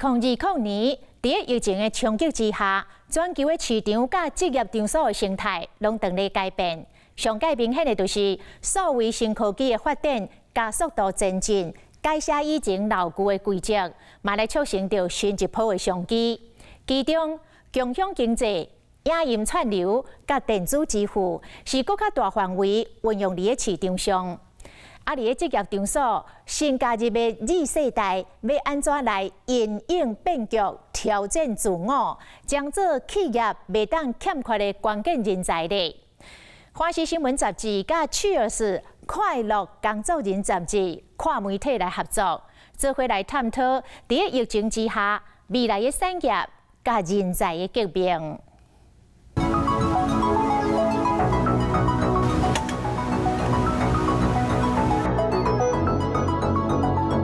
2020，在疫情的冲击之下，全球的市场甲职业场所的生态拢同咧改变。上界明显的就是数位新科技的发展加速度前进，改写以前老旧的规则，嘛来促成着新一波的商机。其中，共享经济、影音串流甲电子支付是更较大范围运用伫个市场上。伫个职业场所新加入的Z世代，要安怎来因应变局、挑战自我，将做企业袂当欠缺的关键人才呢？华视新闻杂志甲 Cheers 快乐工作人杂志跨媒体来合作，做伙来探讨伫个疫情之下未来的产业甲人才的革命。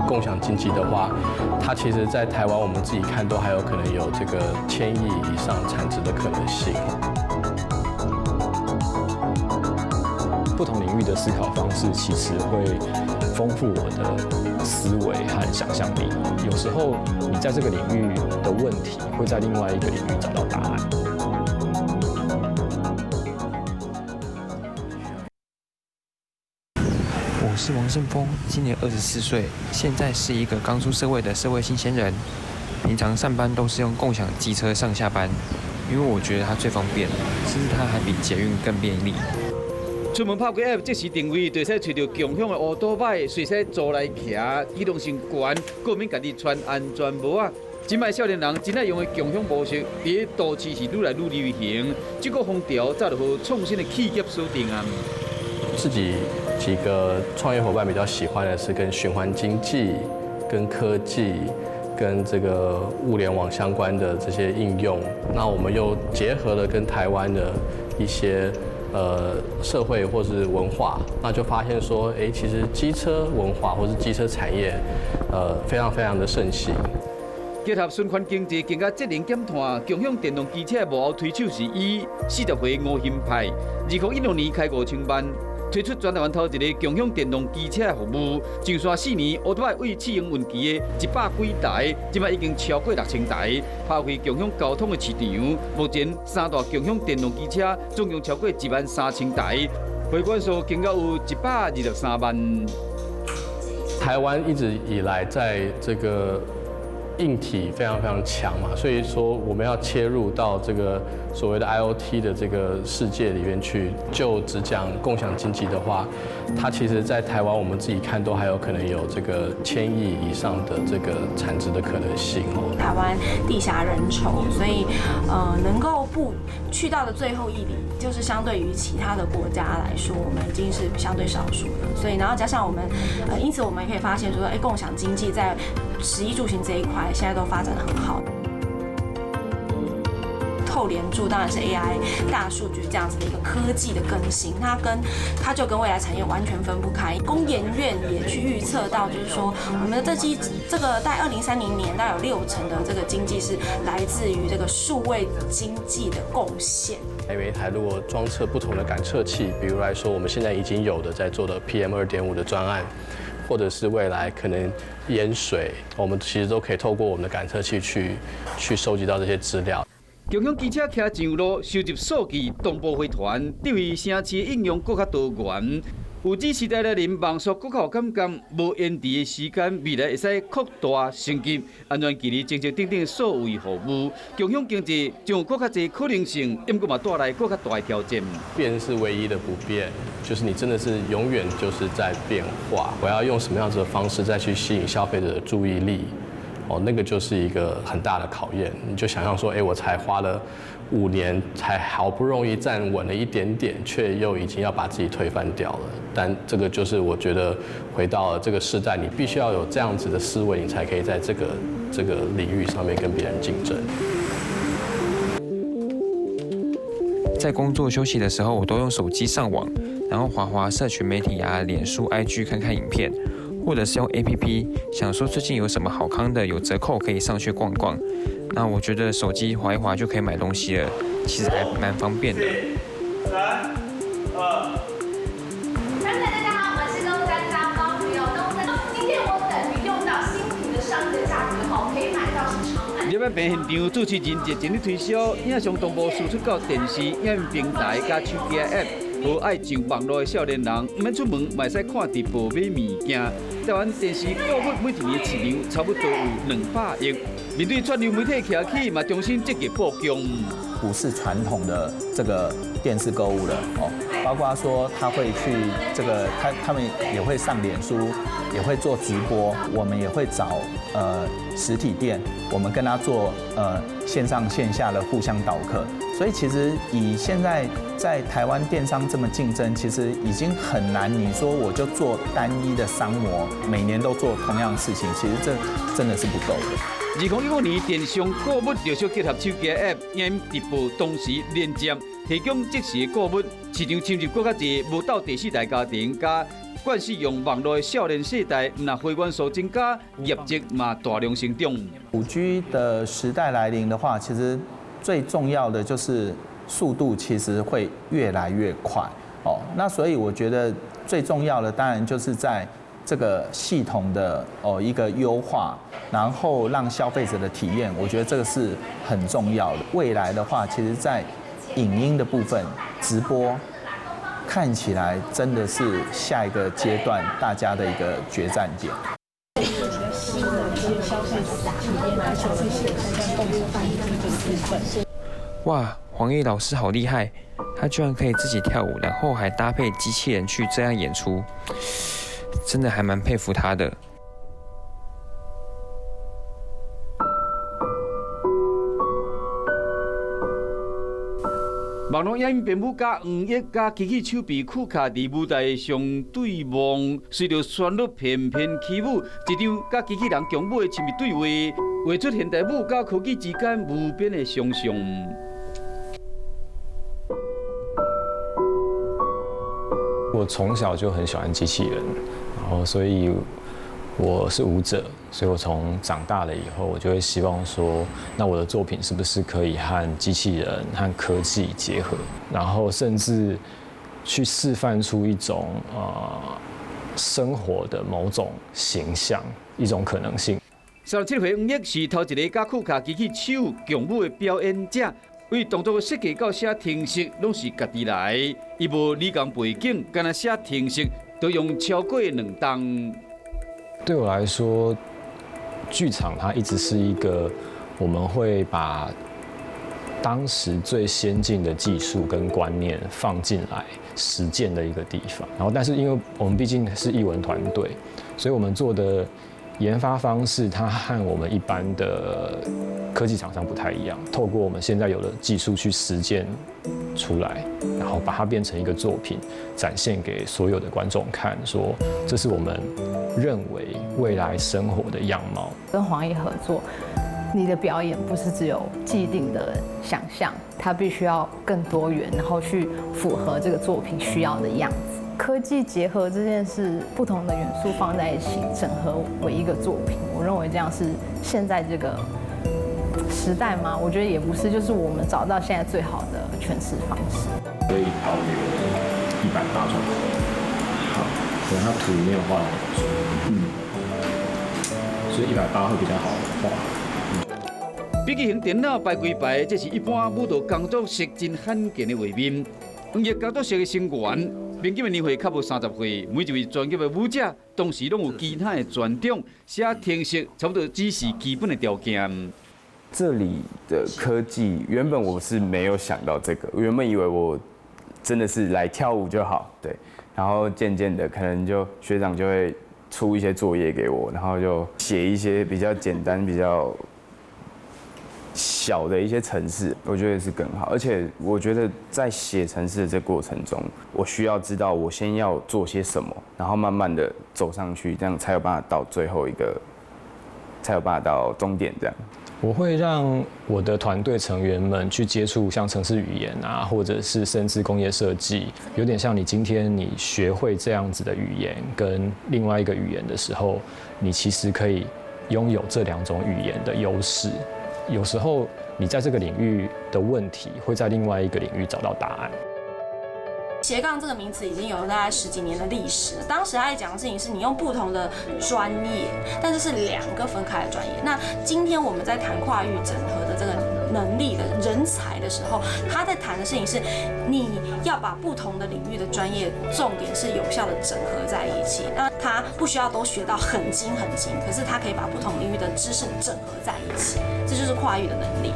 共享经济的话，它其实在台湾我们自己看都还有可能有这个1000亿以上产值的可能性。不同领域的思考方式其实会丰富我的思维和想象力。有时候你在这个领域的问题，会在另外一个领域找到答案。我是王胜峰，今年24岁，现在是一个刚出社会的社会新鲜人。平常上班都是用共享机车上下班，因为我觉得它最方便，甚至它还比捷运更便利。出门拍过 App 即时定位，就使找到共享的乌托摆，随时坐来骑，机动性悬，个免家己穿安全帽啊。今摆少年人真爱用的共享模式，伫都市是愈来愈流行。这个风潮才就和创新的企业锁定啊。自己几个创业伙伴比较喜欢的是跟循环经济、跟科技、跟这个物联网相关的这些应用。那我们又结合了跟台湾的一些社会或是文化，那就发现说，其实机车文化或是机车产业，非常的盛行。结合循环经济，更加节能减碳，共享电动机车幕后推手是以40岁吴兴派，2016年开5000万。推出全台湾头一个共享电动机车服务，上线4年，乌托邦为试营运期的100几台，现在已经超过6000台，发挥共享交通的市场。目前三大共享电动机车总共超过13000台，会员数更加有123万。台湾一直以来在这个硬体非常强嘛，所以说我们要切入到这个所谓的 IoT 的这个世界里面去。就只讲共享经济的话，它其实在台湾我们自己看都还有可能有这个1000亿以上的这个产值的可能性哦。台湾地狭人稠，所以能够不去到的最后一里，就是相对于其他的国家来说，我们已经是相对少数的。所以然后加上我们因此我们也可以发现说，共享经济在食衣住行这一块现在都发展得很好。后连柱当然是 AI 大数据这样子的一个科技的更新，它就跟未来产业完全分不开。工研院也去预测到，就是说我们的这个在2030年，大概有60%的这个经济是来自于这个数位经济的贡献。每一台如果装测不同的感测器，比如来说我们现在已经有的在做的 PM2.5的专案，或者是未来可能淹水，我们其实都可以透过我们的感测器去收集到这些资料。共享机车骑上路，收集数据，同步回传，对于城市的应用更加多元。有Z时代的人网速更有感觉，无延迟的时间，未来会使扩大升级，安全距离正正等等所谓服务。共享经济将有更加多可能性，不过嘛带来更加大的挑战。变是唯一的不变，就是你真的是永远就是在变化。我要用什么样子的方式再去吸引消费者的注意力？那个就是一个很大的考验。你就想象说，我才花了5年，才好不容易站稳了一点点，却又已经要把自己推翻掉了。但这个就是我觉得回到了这个时代，你必须要有这样子的思维，你才可以在这个领域上面跟别人竞争。在工作休息的时候，我都用手机上网，然后滑社群媒体啊，脸书、IG 看看影片。或者是用 APP 想说最近有什么好康的有折扣可以上去逛逛，那我觉得手机滑一滑就可以买东西了，其实还蛮方便的。3、2、大家好，我是东山沙包，有东山。今天我等于用到新品的商品价格后，可以买到是版片现场主持人热情地推销影像同步输出到电视、影音平台加手机 App。无爱上网络的少年人，唔免出门，嘛会使看直播买物件。台湾电视购物每一年市场差不多有200亿。面对串流媒体崛起，嘛重新积极布局。不是传统的这个电视购物了哦，包括说他会去这个他们也会上脸书，也会做直播，我们也会找实体店，我们跟他做线上线下的互相导客。所以其实以现在在台湾电商这么竞争，其实已经很难。你说我就做单一的商模，每年都做同样的事情，其实这真的是不够的。2015年电商购物陆续结合手机 App、影音直播，同时连接提供即时购物，市场侵入更加侪无到第4代家庭，加惯使用网络的少年世代，那会员数增加，业绩嘛大量成长。5G 的时代来临的话，其实最重要的就是速度其实会越来越快哦。那所以我觉得最重要的当然就是在这个系统的一个优化，然后让消费者的体验，我觉得这个是很重要的。未来的话，其实在影音的部分，直播看起来真的是下一个阶段大家的一个决战点。哇，黄奕老师好厉害，他居然可以自己跳舞，然后还搭配机器人去这样演出。真的还蛮佩服他的。网络影音编舞家黄奕甲机器手臂酷卡伫舞台上对望，随着旋律翩翩起舞，一场甲机器人强舞的亲密对话，画出现代舞甲科技之间无边的想象。我从小就很喜欢机器人。然后，所以我是舞者，所以我从长大了以后，我就会希望说，那我的作品是不是可以和机器人和科技结合，然后甚至去示范出一种生活的某种形象，一种可能性。37岁黄奕是头一个甲酷卡机器手强舞的表演者。为动作的设计到写程式，拢是家己来，伊无理工背景，干那写程式都用超过2档。对我来说，剧场它一直是一个我们会把当时最先进的技术跟观念放进来实践的一个地方。然后，但是因为我们毕竟是艺文团队，所以我们做的研发方式，它和我们一般的科技厂商不太一样。透过我们现在有的技术去实践出来，然后把它变成一个作品，展现给所有的观众看，说这是我们认为未来生活的样貌。跟黄奕合作，你的表演不是只有既定的想象，它必须要更多元，然后去符合这个作品需要的样子。科技结合这件事，不同的元素放在一起，整合为一个作品。我认为这样是现在这个时代吗？我觉得也不是，就是我们找到现在最好的诠释方式。可以保留180种口味，好，可能它图里面有画了很多，所以180会比较好画。笔记型电脑排规排，这是一般舞蹈工作室真罕见的画面。黄奕工作室的成员。平均的年岁较无30岁，每一位专业的舞者，同时拢有其他的专长，写程式差不多只是基本的条件。这里的科技，原本我是没有想到这个，我原本以为我真的是来跳舞就好，对。然后渐渐的，可能就学长就会出一些作业给我，然后就写一些比较简单、比较小的一些程式，我觉得是更好。而且我觉得在写程式的这过程中，我需要知道我先要做些什么，然后慢慢的走上去，这样才有办法到最后一个，才有办法到终点这样。我会让我的团队成员们去接触像程式语言啊，或者是甚至工业设计，有点像你今天你学会这样子的语言跟另外一个语言的时候，你其实可以拥有这2种语言的优势。有时候你在这个领域的问题，会在另外一个领域找到答案。斜杠这个名词已经有大概10几年的历史了。当时他在讲的事情是你用不同的专业，但是是2个分开的专业。那今天我们在谈跨域整合的这个能力的人才的时候，他在谈的事情是你要把不同的领域的专业重点是有效的整合在一起。那他不需要都学到很精，可是他可以把不同领域的知识整合在一起，这就是跨域的能力。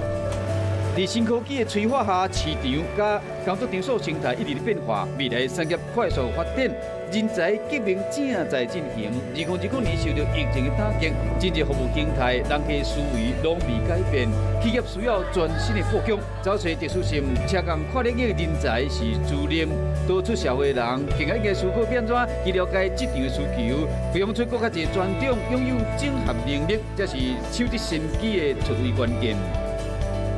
在新科技的催化下，市场甲工作场所生态一直变化，未来产业快速发展，人才革命正在进行。2019年受到疫情的打击，经济服务形态、人客思维拢未改变，企业需要全新的布局，找找特殊性、车工跨领域的人才是主力。多出社会人更加应该思考变怎去了解市场的需求，培养出更加侪专长，拥有整合能力，这是手执新机的出位关键。